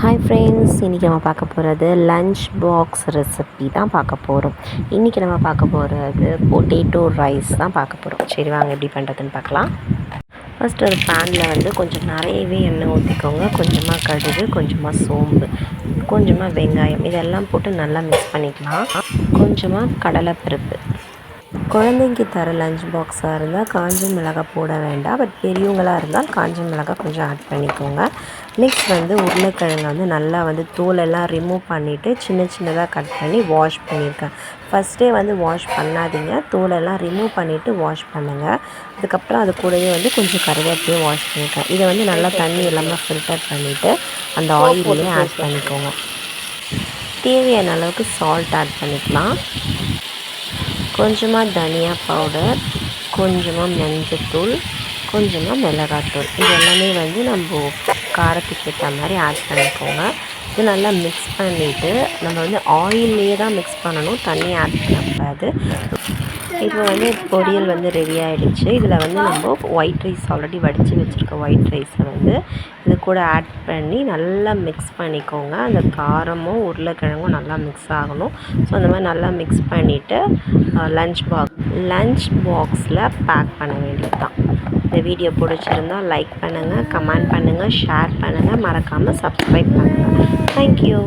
Hi friends, இன்றைக்கி நம்ம பார்க்க போகிறது லன்ச் பாக்ஸ் ரெசிபி தான் பார்க்க போகிறோம். இன்றைக்கி நம்ம பார்க்க போகிறது பொட்டேட்டோ ரைஸ் தான் பார்க்க போகிறோம். சரி வாங்க எப்படி பண்ணுறதுன்னு பார்க்கலாம். ஃபஸ்ட்டு ஒரு பேனில் வந்து கொஞ்சம் நிறையவே எண்ணெய் ஊற்றிக்கோங்க. கொஞ்சமாக கடுகு, கொஞ்சமாக சோம்பு, கொஞ்சமாக வெங்காயம் இதெல்லாம் போட்டு நல்லா மிக்ஸ் பண்ணிக்கலாம். கொஞ்சமாக கடலைப்பருப்பு. குழந்தைக்கு தர லஞ்ச் பாக்ஸாக இருந்தால் காஞ்ச மிளகாய் போட வேண்டாம். பட் பெரியவங்களாக இருந்தால் காஞ்ச மிளகாய் கொஞ்சம் ஆட் பண்ணிக்கோங்க. நெக்ஸ்ட் வந்து உருளைக்கிழங்கை வந்து நல்லா வந்து தோலெல்லாம் ரிமூவ் பண்ணிவிட்டு சின்ன சின்னதாக கட் பண்ணி வாஷ் பண்ணியிருக்கேன். ஃபஸ்ட்டே வந்து வாஷ் பண்ணாதீங்க, தோலெல்லாம் ரிமூவ் பண்ணிவிட்டு வாஷ் பண்ணுங்கள். அதுக்கப்புறம் அது கூடவே வந்து கொஞ்சம் கருவேப்பிலையும் வாஷ் பண்ணியிருக்கேன். இதை வந்து நல்லா தண்ணி எல்லாமே ஃபில்டர் பண்ணிவிட்டு அந்த ஆயிலே ஆட் பண்ணிக்கோங்க. தேவையான அளவுக்கு சால்ட் ஆட் பண்ணிக்கலாம். கொஞ்சமாக தனியா பவுடர், கொஞ்சமாக மஞ்சத்தூள், கொஞ்சமாக மிளகாத்தூள் இது எல்லாமே வந்து நம்ம காரத்துக்கு ஏற்ற மாதிரி ஆட் பண்ணிக்கோங்க. இது நல்லா மிக்ஸ் பண்ணிவிட்டு நம்ம வந்து ஆயில்லையே தான் மிக்ஸ் பண்ணணும், தண்ணி ஆட் பண்ணக்கூடாது. இப்போ வந்து பொரியல் வந்து ரெடி ஆகிடுச்சு. இதில் வந்து நம்ம ஒயிட் ரைஸ் ஆல்ரெடி வடித்து வச்சுருக்க ஒயிட் ரைஸை வந்து இது கூட ஆட் பண்ணி நல்லா மிக்ஸ் பண்ணிக்கோங்க. அந்த காரமும் உருளைக்கிழங்கும் நல்லா மிக்ஸ் ஆகணும். ஸோ அந்த மாதிரி நல்லா மிக்ஸ் பண்ணிவிட்டு லன்ச் பாக்ஸில் பேக் பண்ண வேண்டியது தான். இந்த வீடியோ பிடிச்சிருந்தால் லைக் பண்ணுங்கள், கமெண்ட் பண்ணுங்கள், ஷேர் பண்ணுங்கள், மறக்காமல் சப்ஸ்கிரைப் பண்ணுங்கள். தேங்க்யூ.